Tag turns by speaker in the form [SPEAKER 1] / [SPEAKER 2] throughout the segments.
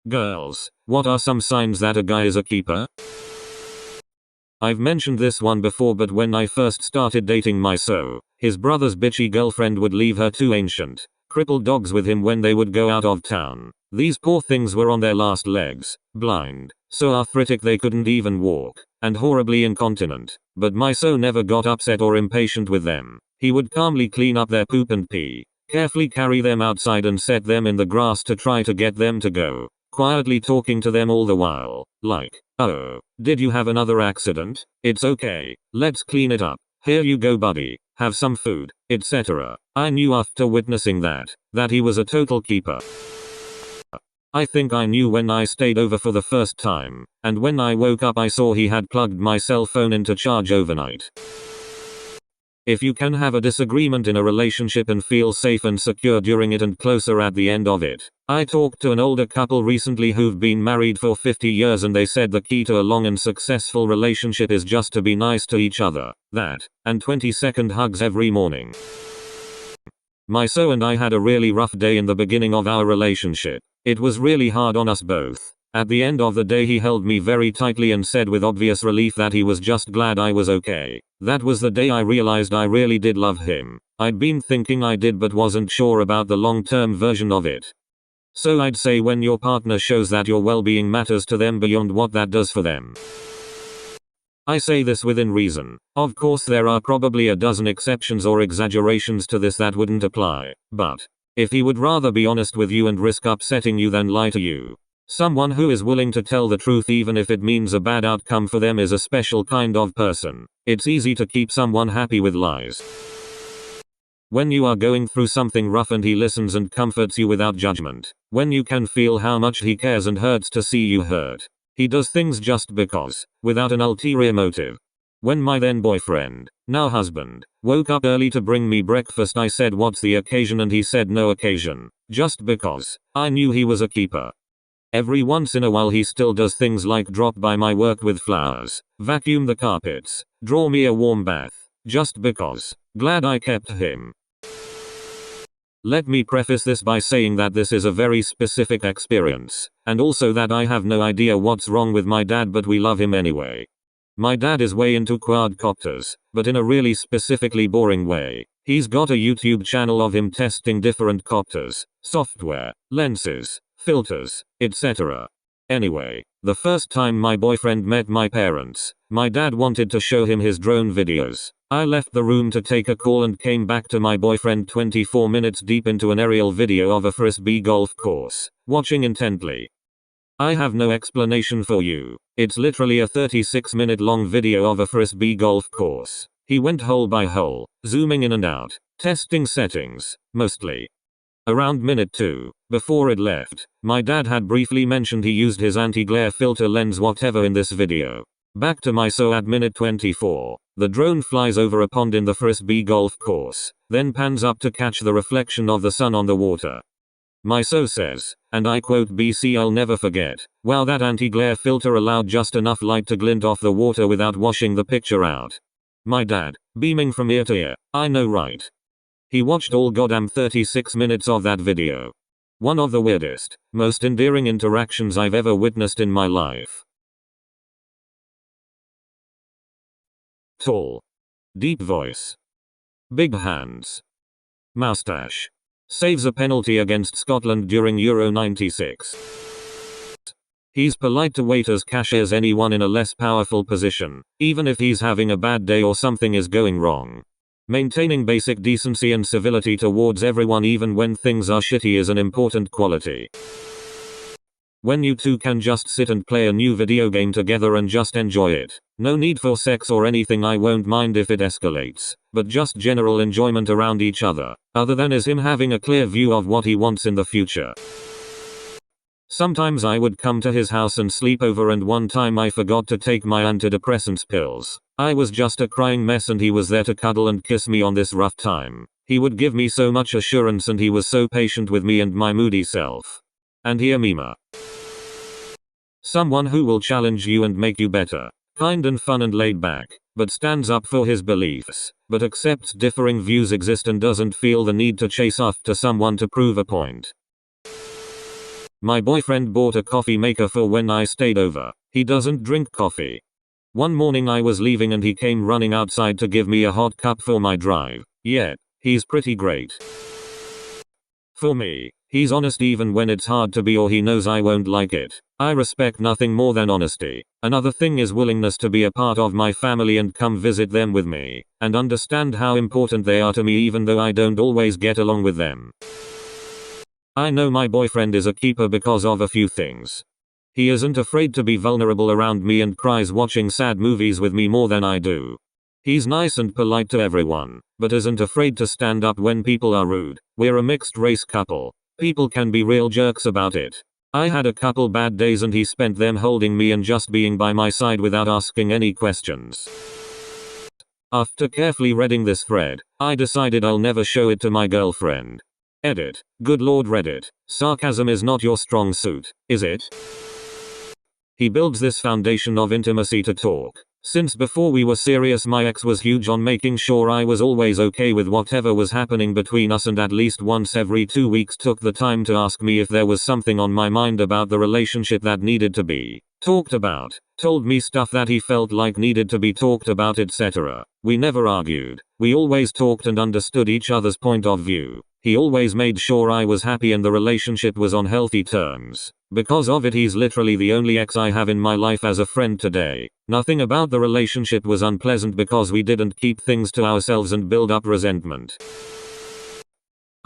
[SPEAKER 1] Girls, what are some signs that a guy is a keeper? I've mentioned this one before, but when I first started dating his brother's bitchy girlfriend would leave her two ancient, crippled dogs with him when they would go out of town. These poor things were on their last legs, blind, so arthritic they couldn't even walk, and horribly incontinent. But never got upset or impatient with them. He would calmly clean up their poop and pee, carefully carry them outside and set them in the grass to try to get them to go, quietly talking to them all the while, like, "Oh, did you have another accident? It's okay, let's clean it up. Here you go buddy, have some food," etc. I knew after witnessing that he was a total keeper. I think I knew when I stayed over for the first time, and when I woke up I saw he had plugged my cell phone into charge overnight. If you can have a disagreement in a relationship and feel safe and secure during it and closer at the end of it. I talked to an older couple recently who've been married for 50 years and they said the key to a long and successful relationship is just to be nice to each other. That, and 20-second hugs every morning. My and I had a really rough day in the beginning of our relationship. It was really hard on us both. At the end of the day he held me very tightly and said with obvious relief that he was just glad I was okay. That was the day I realized I really did love him. I'd been thinking I did but wasn't sure about the long-term version of it. So I'd say when your partner shows that your well-being matters to them beyond what that does for them. I say this within reason. Of course there are probably a dozen exceptions or exaggerations to this that wouldn't apply. But if he would rather be honest with you and risk upsetting you than lie to you. Someone who is willing to tell the truth even if it means a bad outcome for them is a special kind of person. It's easy to keep someone happy with lies. When you are going through something rough and he listens and comforts you without judgment. When you can feel how much he cares and hurts to see you hurt. He does things just because, without an ulterior motive. When my then boyfriend, now husband, woke up early to bring me breakfast I said what's the occasion and he said no occasion, just because. I knew he was a keeper. Every once in a while he still does things like drop by my work with flowers, vacuum the carpets, draw me a warm bath, just because. Glad I kept him. Let me preface this by saying that this is a very specific experience, and also that I have no idea what's wrong with my dad but we love him anyway. My dad is way into quadcopters, but in a really specifically boring way. He's got a YouTube channel of him testing different copters, software, lenses, filters, etc. Anyway, the first time my boyfriend met my parents, my dad wanted to show him his drone videos. I left the room to take a call and came back to my boyfriend 24 minutes deep into an aerial video of a frisbee golf course, watching intently. I have no explanation for you. It's literally a 36-minute long video of a frisbee golf course. He went hole by hole, zooming in and out, testing settings, mostly. Around minute 2, before it left, my dad had briefly mentioned he used his anti-glare filter lens whatever in this video. Back to my at minute 24, the drone flies over a pond in the frisbee golf course, then pans up to catch the reflection of the sun on the water. My says, and I quote BC I'll never forget, wow that anti-glare filter allowed just enough light to glint off the water without washing the picture out. My dad, beaming from ear to ear, I know right. He watched all goddamn 36 minutes of that video. One of the weirdest, most endearing interactions I've ever witnessed in my life. Tall. Deep voice. Big hands. Moustache. Saves a penalty against Scotland during Euro 96. He's polite to waiters, cashiers, anyone in a less powerful position, even if he's having a bad day or something is going wrong. Maintaining basic decency and civility towards everyone even when things are shitty is an important quality. When you two can just sit and play a new video game together and just enjoy it. No need for sex or anything, I won't mind if it escalates, but just general enjoyment around each other. Other than is him having a clear view of what he wants in the future. Sometimes I would come to his house and sleep over, and one time I forgot to take my antidepressants pills. I was just a crying mess and he was there to cuddle and kiss me on this rough time. He would give me so much assurance and he was so patient with me and my moody self. And here Mima. Someone who will challenge you and make you better. Kind and fun and laid back, but stands up for his beliefs, but accepts differing views exist and doesn't feel the need to chase after someone to prove a point. My boyfriend bought a coffee maker for when I stayed over. He doesn't drink coffee. One morning I was leaving and he came running outside to give me a hot cup for my drive. Yeah, he's pretty great. For me, he's honest even when it's hard to be or he knows I won't like it. I respect nothing more than honesty. Another thing is willingness to be a part of my family and come visit them with me, and understand how important they are to me even though I don't always get along with them. I know my boyfriend is a keeper because of a few things. He isn't afraid to be vulnerable around me and cries watching sad movies with me more than I do. He's nice and polite to everyone, but isn't afraid to stand up when people are rude. We're a mixed race couple. People can be real jerks about it. I had a couple bad days and he spent them holding me and just being by my side without asking any questions. After carefully reading this thread, I decided I'll never show it to my girlfriend. Edit. Good lord Reddit. Sarcasm is not your strong suit, is it? He builds this foundation of intimacy to talk. Since before we were serious my ex was huge on making sure I was always okay with whatever was happening between us and at least once every 2 weeks took the time to ask me if there was something on my mind about the relationship that needed to be talked about. Told me stuff that he felt like needed to be talked about, etc. We never argued. We always talked and understood each other's point of view. He always made sure I was happy and the relationship was on healthy terms. Because of it he's literally the only ex I have in my life as a friend today. Nothing about the relationship was unpleasant because we didn't keep things to ourselves and build up resentment.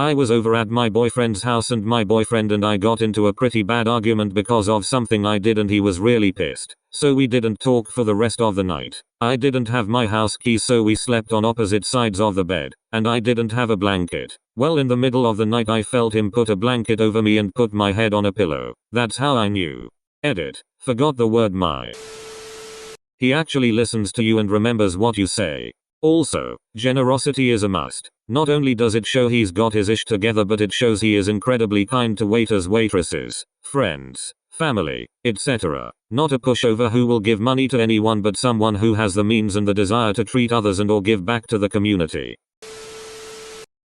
[SPEAKER 1] I was over at my boyfriend's house and my boyfriend and I got into a pretty bad argument because of something I did and he was really pissed. So we didn't talk for the rest of the night. I didn't have my house keys so we slept on opposite sides of the bed. And I didn't have a blanket. Well, in the middle of the night I felt him put a blanket over me and put my head on a pillow. That's how I knew. Edit. Forgot the word my. He actually listens to you and remembers what you say. Also, generosity is a must. Not only does it show he's got his ish together but it shows he is incredibly kind to waiters, waitresses, friends, family, etc. Not a pushover who will give money to anyone but someone who has the means and the desire to treat others and or give back to the community.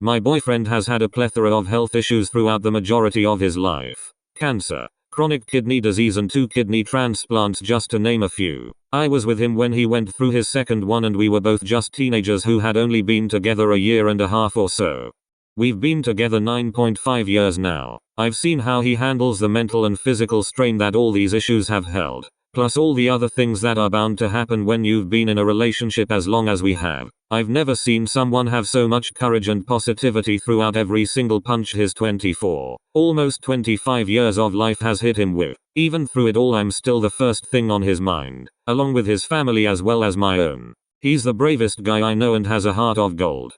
[SPEAKER 1] My boyfriend has had a plethora of health issues throughout the majority of his life. Cancer, chronic kidney disease and 2 kidney transplants just to name a few. I was with him when he went through his second one and we were both just teenagers who had only been together a year and a half or so. We've been together 9.5 years now. I've seen how he handles the mental and physical strain that all these issues have held, plus all the other things that are bound to happen when you've been in a relationship as long as we have. I've never seen someone have so much courage and positivity throughout every single punch his 24, almost 25 years of life has hit him with. Even through it all I'm still the first thing on his mind, along with his family as well as my own. He's the bravest guy I know and has a heart of gold.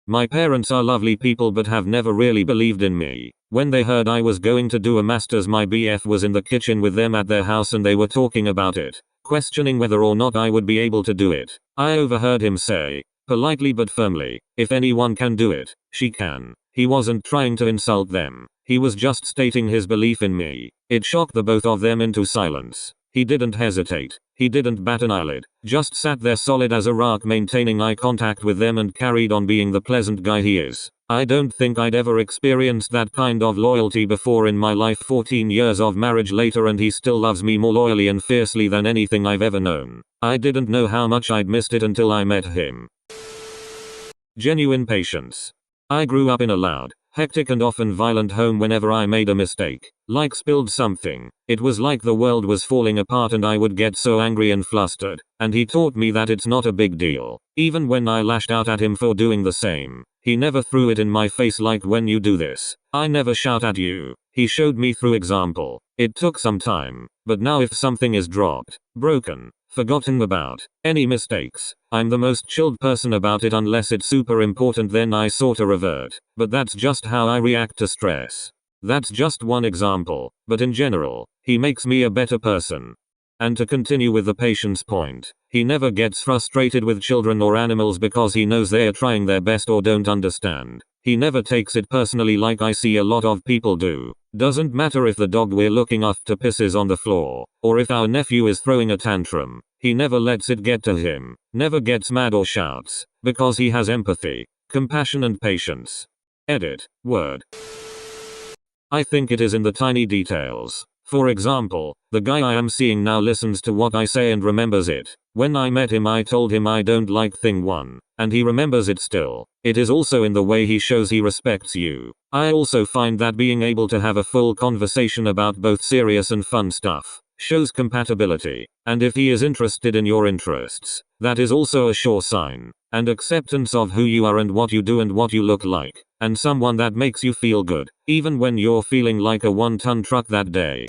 [SPEAKER 1] My parents are lovely people but have never really believed in me. When they heard I was going to do a master's my BF was in the kitchen with them at their house and they were talking about it, questioning whether or not I would be able to do it. I overheard him say, politely but firmly, if anyone can do it, she can. He wasn't trying to insult them. He was just stating his belief in me. It shocked the both of them into silence. He didn't hesitate. He didn't bat an eyelid. Just sat there solid as a rock maintaining eye contact with them and carried on being the pleasant guy he is. I don't think I'd ever experienced that kind of loyalty before in my life. 14 years of marriage later and he still loves me more loyally and fiercely than anything I've ever known. I didn't know how much I'd missed it until I met him. Genuine patience. I grew up in a loud, hectic and often violent home. Whenever I made a mistake, like spilled something, it was like the world was falling apart and I would get so angry and flustered, and he taught me that it's not a big deal. Even when I lashed out at him for doing the same, he never threw it in my face like when you do this, I never shout at you. He showed me through example. It took some time, but now if something is dropped, broken, forgotten about, any mistakes, I'm the most chilled person about it unless it's super important, then I sorta revert. But that's just how I react to stress. That's just one example, but in general, he makes me a better person. And to continue with the patience point, he never gets frustrated with children or animals because he knows they're trying their best or don't understand. He never takes it personally like I see a lot of people do. Doesn't matter if the dog we're looking after pisses on the floor, or if our nephew is throwing a tantrum. He never lets it get to him, never gets mad or shouts, because he has empathy, compassion and patience. Edit. Word. I think it is in the tiny details. For example, the guy I am seeing now listens to what I say and remembers it. When I met him I told him I don't like thing 1, and he remembers it still. It is also in the way he shows he respects you. I also find that being able to have a full conversation about both serious and fun stuff shows compatibility, and if he is interested in your interests, that is also a sure sign, and acceptance of who you are and what you do and what you look like, and someone that makes you feel good, even when you're feeling like a 1-ton truck that day.